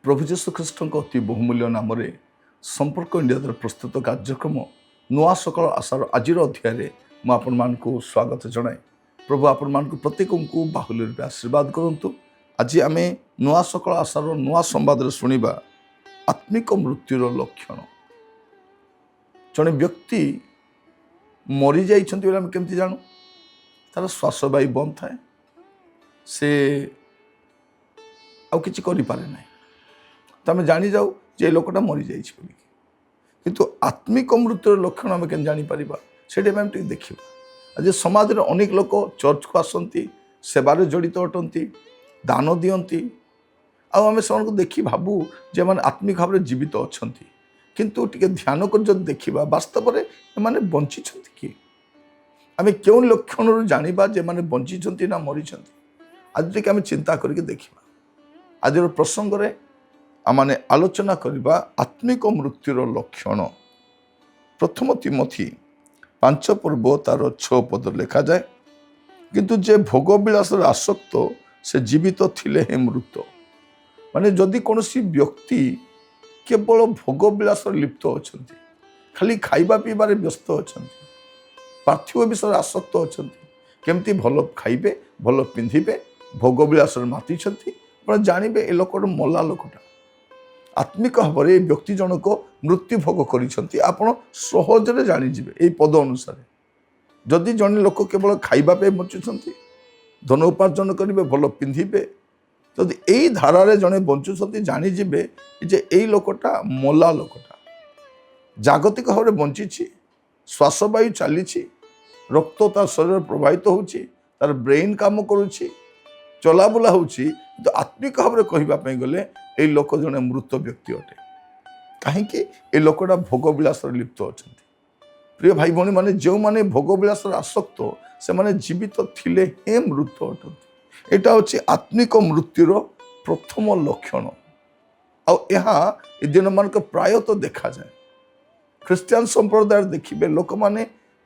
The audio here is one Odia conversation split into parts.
प्रभु जीशु ख्रीष्ट अति बहुमूल्य नाम संपर्क इंडिया द्वारा प्रस्तुत कार्यक्रम नुआ सकाल आशार आज अध्याय मुझे स्वागत जनाए। प्रभु आपण मान प्रत्येक को बाहुल्य रूप आशीर्वाद करूँ। आज आम नुआ सकाल आशार नुआ संवाद शुणा आत्मिक मृत्युर लक्षण। जड़े व्यक्ति मरी जाइए केमती जानू तार श्वासवायु बंद थाए से आउ किछि करि पारे ना तो आम जानी जाऊ जे लोकटा मरी जाइए किंतु आत्मिक मृत्युर लक्षण आम के जापर से देखा। आज समाज में अनेक लोक चर्च को आसती सेवार जड़ित अटंती दान दियंती आम से देखी भावु जे माने आत्मिक भाव में जीवित अच्छा किंतु टिके ध्यान कर जब देखा वास्तव में एमाने बंची कि आम क्यों लक्षण जाना जे माने बंची ना मरी। आज टिके आम चिंता करके देखा। आज प्रसंग में आमने आलोचना करबा आत्मिक मृत्युर लक्षण। प्रथम तिमोथी 5 पर्व तार 6 पद लिखा जाए किंतु जे भोगविलास आसक्त से जीवित थिले हे मृत। माने जदि कौन व्यक्ति केवल भोगविलास लिप्त अच्छा खाली खाइबा पीबार व्यस्त अच्छा पार्थिव विषय आसक्त अच्छा केमती भल खाइबे भल पिंधिबे भोगविलास माति जानवे ए लोक मला लोकटा आत्मिक भाव में व्यक्ति जनक मृत्यु भोग कर सहजरे जानीजे यही पद अनुसार। जदि जन लोक केवल खाइबा बंचुंट धन उपार्जन करेंगे भल पिंधिबे जदि यही धारारे जड़े बंचुंट जानीजे जे यही लोकटा मला लोकटा जागतिक भाव में बंची श्वासवायु चली रक्त तार शरीर प्रभावित होची तार ब्रेन काम करुच्ची चलाबुला होची तो आत्मिक भाव में कहवाई गले ये लोक जड़े मृत व्यक्ति अटे कहीं लोकटा भोगविलास लिप्त अच्छा। प्रिय भाई भौणी मैंने जो मैंने भोगविलास आसक्त से माने जीवित थिले हे मृत अटंती। एटा होची आत्मिक मृत्युर प्रथम लक्षण। दिन मानक प्रायतः देखा जाए ख्रिस्टियान संप्रदाय देखिए लोक मैंने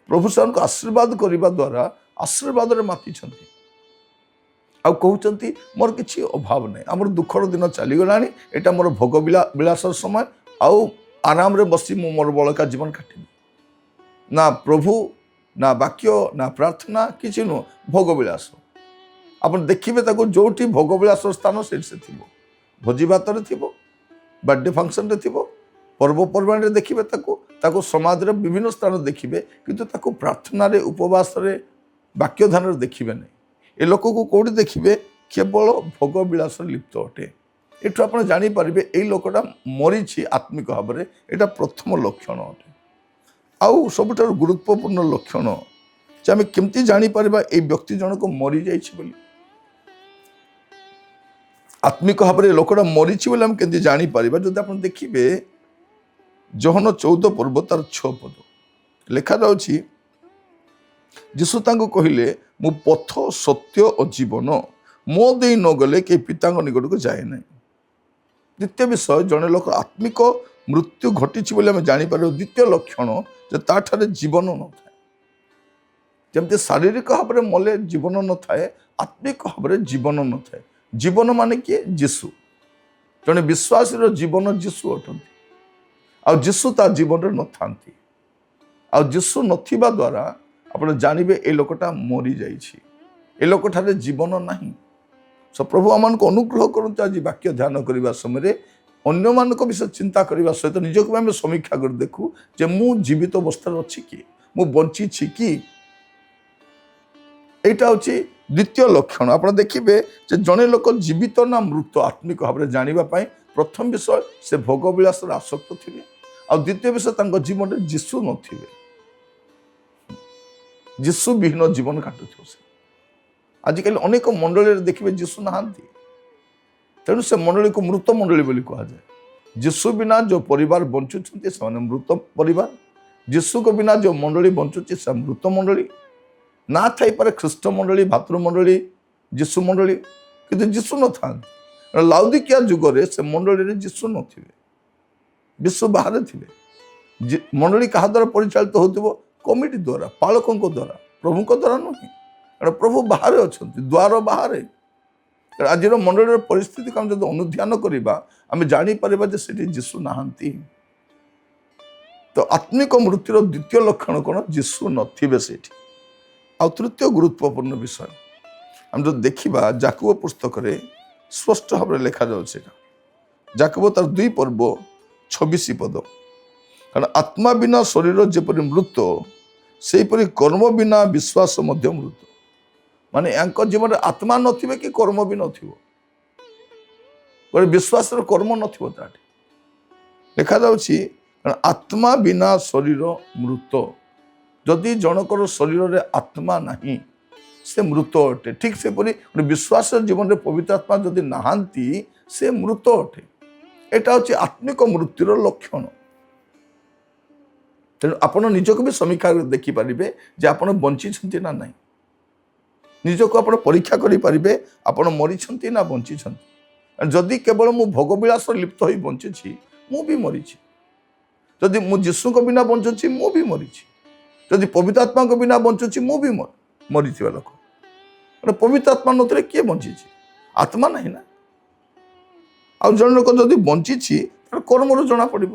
प्रभु सार को आशीर्वाद करने द्वारा आशीर्वाद माति कहते मोर किसी अभाव नहीं आमर दुखर दिन चलीगला यहाँ मोर भोग विलास समय आउ आराम रे बसी मोर बड़का जीवन काटि ना प्रभु ना वाक्य ना प्रार्थना किसी नुह भोग विलास। आप देखिए जो भोग विलास स्थान से भोजी भात बर्थडे फंक्शन रे पर्वपर्वाणी देखिए समाज रे विभिन्न स्थान देखिए किंतु ताको प्रार्थना रे उपवास रे वाक्य ध्यान देखिए नहीं। ए लोक को कौटी देखिए केवल भोग विलास लिप्त अटे। एठू आप जानीपर यही लोकटा मरी आत्मिक भाव में यहाँ प्रथम लक्षण अटे। आउ सबुठ गुरुत्वपूर्ण लक्षण जे आम केमती जानीपर ये व्यक्ति जनक मरी जाइए आत्मिक भाव में लोकटा मरी आम केमती जानीपर जब आप देखिए जोहन 14 पर्व तार 6 पद लिखा जाउछि जीशु तांको कहले मु पथ सत्य और जीवन मो दे न गले के पिता निकट को जाए ना। द्वितीय विषय जड़े लोक आत्मिक मृत्यु घटी जापर द्वितीय लक्षण जे ताठारे जीवन न था जमती शारीरिक भाव में मले जीवन न थाए आत्मिक भाव में जीवन न थाए। जीवन माने किए जीशु जड़े विश्वासी जीवन जीशु अटंती आ जीशु ता जीवन न थांती आ जीशु नथिबा द्वारा आप जानवे ये लोकटा मरी जाइए लोकठारे जीवन नहीं। सो प्रभु आम को अनुग्रह करते आज वाक्य ध्यान करने समय अन्य मान विषय चिंता करने सहित निजक आम समीक्षा कर देखू जे मु जीवित अवस्था अच्छी कि मु बंची कि यहाँ हूँ ଦ୍ୱିତୀୟ ଲକ୍ଷଣ ଆପଣ ଦେଖିବେ ଯେ ଜଣେ ଲୋକ ଜୀବିତ ନା ମୃତ ଆତ୍ମିକ ଭାବରେ ଜାଣିବା ପାଇଁ ପ୍ରଥମ ବିଷୟ ସେ ଭୋଗ ବିଳାସରେ ଆସକ୍ତ ଥିବେ, ଆଉ ଦ୍ୱିତୀୟ ବିଷୟ ତାଙ୍କ ଜୀବନରେ ଯୀଶୁ ନଥିବେ। ଯୀଶୁ ବିହୀନ ଜୀବନ କାଟୁଥିବ ସେ। ଆଜିକାଲି ଅନେକ ମଣ୍ଡଳୀରେ ଦେଖିବେ ଯୀଶୁ ନାହାନ୍ତି, ତେଣୁ ସେ ମଣ୍ଡଳୀକୁ ମୃତ ମଣ୍ଡଳୀ ବୋଲି କୁହାଯାଏ। ଯୀଶୁ ବିନା ଯେଉଁ ପରିବାର ବଞ୍ଚୁଛନ୍ତି ସେମାନେ ମୃତ ପରିବାର, ଯୀଶୁଙ୍କ ବିନା ଯେଉଁ ମଣ୍ଡଳୀ ବଞ୍ଚୁଛି ସେ ମୃତ ମଣ୍ଡଳୀ। ନା ଥାଇପାରେ ଖ୍ରୀଷ୍ଟ ମଣ୍ଡଳୀ, ଭାତୃ ମଣ୍ଡଳୀ, ଯୀଶୁ ମଣ୍ଡଳୀ, କିନ୍ତୁ ଯୀଶୁ ନଥାନ୍ତି। ଲାଉଦିକିଆ ଯୁଗରେ ସେ ମଣ୍ଡଳୀରେ ଯୀଶୁ ନଥିବେ, ଯୀଶୁ ବାହାରେ ଥିବେ। ମଣ୍ଡଳୀ କାହା ଦ୍ୱାରା ପରିଚାଳିତ ହେଉଥିବ? କମିଟି ଦ୍ୱାରା, ପାଳକଙ୍କ ଦ୍ୱାରା, ପ୍ରଭୁଙ୍କ ଦ୍ୱାରା ନୁହେଁ। କାରଣ ପ୍ରଭୁ ବାହାରେ ଅଛନ୍ତି, ଦ୍ୱାର ବାହାରେ। ଆଜିର ମଣ୍ଡଳୀର ପରିସ୍ଥିତିକୁ ଆମେ ଯଦି ଅନୁଧ୍ୟାନ କରିବା ଆମେ ଜାଣିପାରିବା ଯେ ସେଠି ଯୀଶୁ ନାହାନ୍ତି। ତ ଆତ୍ମିକ ମୃତ୍ୟୁର ଦ୍ୱିତୀୟ ଲକ୍ଷଣ କ'ଣ? ଯୀଶୁ ନଥିବେ ସେଇଠି। ଆଉ ତୃତୀୟ ଗୁରୁତ୍ୱପୂର୍ଣ୍ଣ ବିଷୟ ଆମେ ଯଦି ଦେଖିବା ଯାକୁବ ପୁସ୍ତକରେ ସ୍ପଷ୍ଟ ଭାବରେ ଲେଖାଯାଉଛି ସେଇଟା। ଯାକୁବ ତାର 2:26 କାରଣ ଆତ୍ମା ବିନା ଶରୀର ଯେପରି ମୃତ ସେହିପରି କର୍ମ ବିନା ବିଶ୍ୱାସ ମଧ୍ୟ ମୃତ। ମାନେ ୟାଙ୍କ ଜୀବନରେ ଆତ୍ମା ନଥିବେ କି କର୍ମ ବି ନଥିବ, ଗୋଟେ ବିଶ୍ୱାସର କର୍ମ ନଥିବ ତାଠି। ଲେଖାଯାଉଛି କାରଣ ଆତ୍ମା ବିନା ଶରୀର ମୃତ। ଯଦି ଜଣଙ୍କର ଶରୀରରେ ଆତ୍ମା ନାହିଁ ସେ ମୃତ ଅଟେ। ଠିକ୍ ସେପରି ଗୋଟେ ବିଶ୍ୱାସ ଜୀବନରେ ପବିତ୍ର ଆତ୍ମା ଯଦି ନାହାନ୍ତି ସେ ମୃତ ଅଟେ। ଏଇଟା ହେଉଛି ଆତ୍ମିକ ମୃତ୍ୟୁର ଲକ୍ଷଣ। ତେଣୁ ଆପଣ ନିଜକୁ ବି ସମୀକ୍ଷା ଦେଖିପାରିବେ ଯେ ଆପଣ ବଞ୍ଚିଛନ୍ତି ନା ନାହିଁ। ନିଜକୁ ଆପଣ ପରୀକ୍ଷା କରିପାରିବେ ଆପଣ ମରିଛନ୍ତି ନା ବଞ୍ଚିଛନ୍ତି। ଯଦି କେବଳ ମୁଁ ଭୋଗବିଳାସ ଲିପ୍ତ ହୋଇ ବଞ୍ଚିଛି ମୁଁ ବି ମରିଛି। ଯଦି ମୁଁ ଯୀଶୁଙ୍କ ବିନା ବଞ୍ଚୁଛି ମୁଁ ବି ମରିଛି। ଯଦି ପବିତ୍ର ଆତ୍ମାଙ୍କ ବିନା ବଞ୍ଚୁଛି ମୁଁ ବି ମରିଥିବା ଲୋକ। ପବିତ୍ର ଆତ୍ମା ନଥିଲେ କିଏ ବଞ୍ଚିଛି? ଆତ୍ମା ନାହିଁ ନା। ଆଉ ଜଣେ ଲୋକ ଯଦି ବଞ୍ଚିଛି ତାର କର୍ମରୁ ଜଣା ପଡ଼ିବ।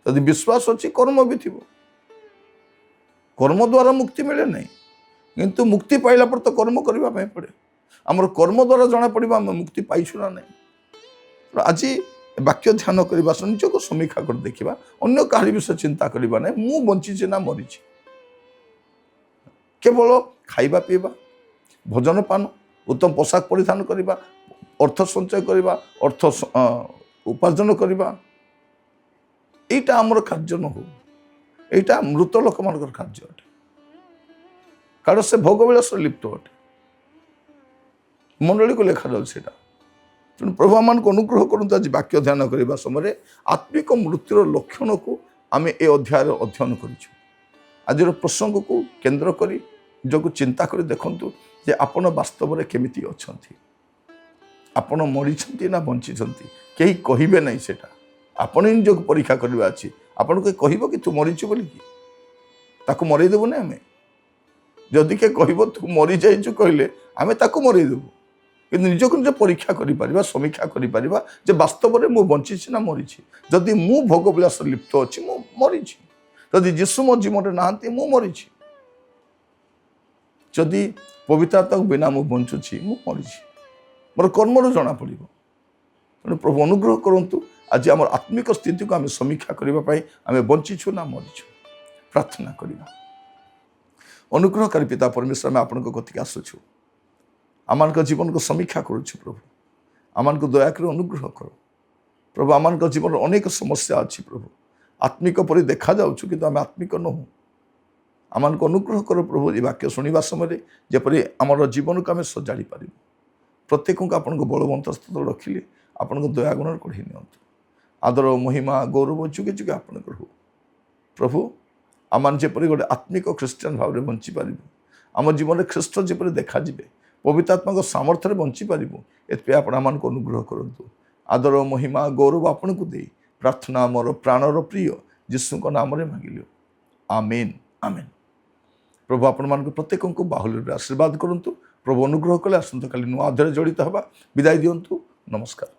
ଯଦି ବିଶ୍ୱାସ ଅଛି କର୍ମ ବି ଥିବ। କର୍ମ ଦ୍ୱାରା ମୁକ୍ତି ମିଳେ ନାହିଁ, କିନ୍ତୁ ମୁକ୍ତି ପାଇଲା ପରେ ତ କର୍ମ କରିବା ପାଇଁ ପଡ଼େ। ଆମର କର୍ମ ଦ୍ୱାରା ଜଣା ପଡ଼ିବ ଆମେ ମୁକ୍ତି ପାଇଛୁ ନା ନାହିଁ। ଆଜି ବାକ୍ୟ ଧ୍ୟାନ କରିବା, ନିଜକୁ ସମୀକ୍ଷା କରି ଦେଖିବା, ଅନ୍ୟ କାହାରି ବିଷୟ ଚିନ୍ତା କରିବା ନାହିଁ। ମୁଁ ବଞ୍ଚିଛି ନା ମରିଛି। କେବଳ ଖାଇବା ପିଇବା, ଭୋଜନ ପାନ, ଉତ୍ତମ ପୋଷାକ ପରିଧାନ କରିବା, ଅର୍ଥ ସଞ୍ଚୟ କରିବା, ଅର୍ଥ ଉପାର୍ଜନ କରିବା, ଏଇଟା ଆମର କାର୍ଯ୍ୟ ନ ହଉ। ଏଇଟା ମୃତ ଲୋକମାନଙ୍କର କାର୍ଯ୍ୟ ଅଟେ, କାରଣ ସେ ଭୋଗବିଳାସରେ ଲିପ୍ତ ଅଟେ। ମଣ୍ଡଳୀକୁ ଲେଖାଯାଉଛି ସେଇଟା। ତେଣୁ ପ୍ରଭୁ ଆମମାନଙ୍କୁ ଅନୁଗ୍ରହ କରନ୍ତୁ ଆଜି ବାକ୍ୟ ଧ୍ୟାନ କରିବା ସମୟରେ ଆତ୍ମିକ ମୃତ୍ୟୁର ଲକ୍ଷଣକୁ ଆମେ ଏ ଅଧ୍ୟାୟରେ ଅଧ୍ୟୟନ କରିଛୁ। ଆଜିର ପ୍ରସଙ୍ଗକୁ କେନ୍ଦ୍ର କରି ନିଜକୁ ଚିନ୍ତା କରି ଦେଖନ୍ତୁ ଯେ ଆପଣ ବାସ୍ତବରେ କେମିତି ଅଛନ୍ତି। ଆପଣ ମରିଛନ୍ତି ନା ବଞ୍ଚିଛନ୍ତି? କେହି କହିବେ ନାହିଁ ସେଇଟା। ଆପଣ ନିଜକୁ ପରୀକ୍ଷା କରିବା ଅଛି। ଆପଣଙ୍କୁ କହିବ କି ତୁ ମରିଛୁ ବୋଲିକି? ତାକୁ ମରେଇଦେବୁ ନା ଆମେ? ଯଦି କିଏ କହିବ ତୁ ମରିଯାଇଛୁ କହିଲେ ଆମେ ତାକୁ ମରେଇଦେବୁ। କିନ୍ତୁ ନିଜକୁ ନିଜ ପରୀକ୍ଷା କରିପାରିବା, ସମୀକ୍ଷା କରିପାରିବା ଯେ ବାସ୍ତବରେ ମୁଁ ବଞ୍ଚିଛି ନା ମରିଛି। ଯଦି ମୁଁ ଭୋଗବିଳାସ ଲିପ୍ତ ଅଛି ମୁଁ ମରିଛି। ଯଦି ଯୀଶୁ ମୋ ଜୀବନରେ ନାହାନ୍ତି ମୁଁ ମରିଛି। ଯଦି ପବିତ୍ର ଆତ୍ମାଙ୍କ ବିନା ମୁଁ ବଞ୍ଚୁଛି ମୁଁ ମରିଛି। ମୋର କର୍ମରୁ ଜଣାପଡ଼ିବ। ତେଣୁ ପ୍ରଭୁ ଅନୁଗ୍ରହ କରନ୍ତୁ ଆଜି ଆମର ଆତ୍ମିକ ସ୍ଥିତିକୁ ଆମେ ସମୀକ୍ଷା କରିବା ପାଇଁ ଆମେ ବଞ୍ଚିଛୁ ନା ମରିଛୁ। ପ୍ରାର୍ଥନା କରିବା। ଅନୁଗ୍ରହକାରୀ ପିତା ପରମେଶ୍ୱର, ଆମେ ଆପଣଙ୍କ କତିକି ଆସୁଛୁ। ଆମମାନଙ୍କ ଜୀବନକୁ ସମୀକ୍ଷା କରୁଛୁ ପ୍ରଭୁ। ଆମମାନଙ୍କୁ ଦୟାକରି ଅନୁଗ୍ରହ କର ପ୍ରଭୁ। ଆମମାନଙ୍କ ଜୀବନରେ ଅନେକ ସମସ୍ୟା ଅଛି ପ୍ରଭୁ। ଆତ୍ମିକ ପରି ଦେଖାଯାଉଛୁ କିନ୍ତୁ ଆମେ ଆତ୍ମିକ ନୋହୁଁ। ଆମମାନଙ୍କୁ ଅନୁଗ୍ରହ କର ପ୍ରଭୁ। ଏ ବାକ୍ୟ ଶୁଣିବା ସମୟରେ ଯେପରି ଆମର ଜୀବନକୁ ଆମେ ସଜାଡ଼ି ପାରିବୁ। ପ୍ରତ୍ୟେକଙ୍କୁ ଆପଣଙ୍କ ବଳବନ୍ତ ସ୍ତର ରଖିଲେ ଆପଣଙ୍କ ଦୟାଗୁଣରେ କଢ଼େଇ ନିଅନ୍ତୁ। ଆଦର, ମହିମା, ଗୌରବ ଯୁଗେ ଯୁଗେ ଆପଣଙ୍କର ହଉ ପ୍ରଭୁ। ଆମମାନେ ଯେପରି ଗୋଟେ ଆତ୍ମିକ ଖ୍ରୀଷ୍ଟିଆନ ଭାବରେ ବଞ୍ଚିପାରିବୁ, ଆମ ଜୀବନରେ ଖ୍ରୀଷ୍ଟ ଯେପରି ଦେଖାଯିବେ, ପବିତ୍ର ଆତ୍ମାଙ୍କ ସାମର୍ଥ୍ୟରେ ବଞ୍ଚିପାରିବୁ, ଏଥିପାଇଁ ଆପଣ ଆମମାନଙ୍କୁ ଅନୁଗ୍ରହ କରନ୍ତୁ। ଆଦର, ମହିମା, ଗୌରବ ଆପଣଙ୍କୁ ଦେଇ ପ୍ରାର୍ଥନା ମୋର ପ୍ରାଣର ପ୍ରିୟ ଯୀଶୁଙ୍କ ନାମରେ ମାଗିଲୁ। ଆମେନ୍, ଆମେନ୍। ପ୍ରଭୁ ଆପଣମାନଙ୍କୁ ପ୍ରତ୍ୟେକଙ୍କୁ ବାହୁଲ୍ୟରେ ଆଶୀର୍ବାଦ କରନ୍ତୁ। ପ୍ରଭୁ ଅନୁଗ୍ରହ କଲେ ଆସନ୍ତାକାଲି ନୂଆ ଅଧ୍ୟାୟରେ ଜଡ଼ିତ ହେବା। ବିଦାୟ ଦିଅନ୍ତୁ। ନମସ୍କାର।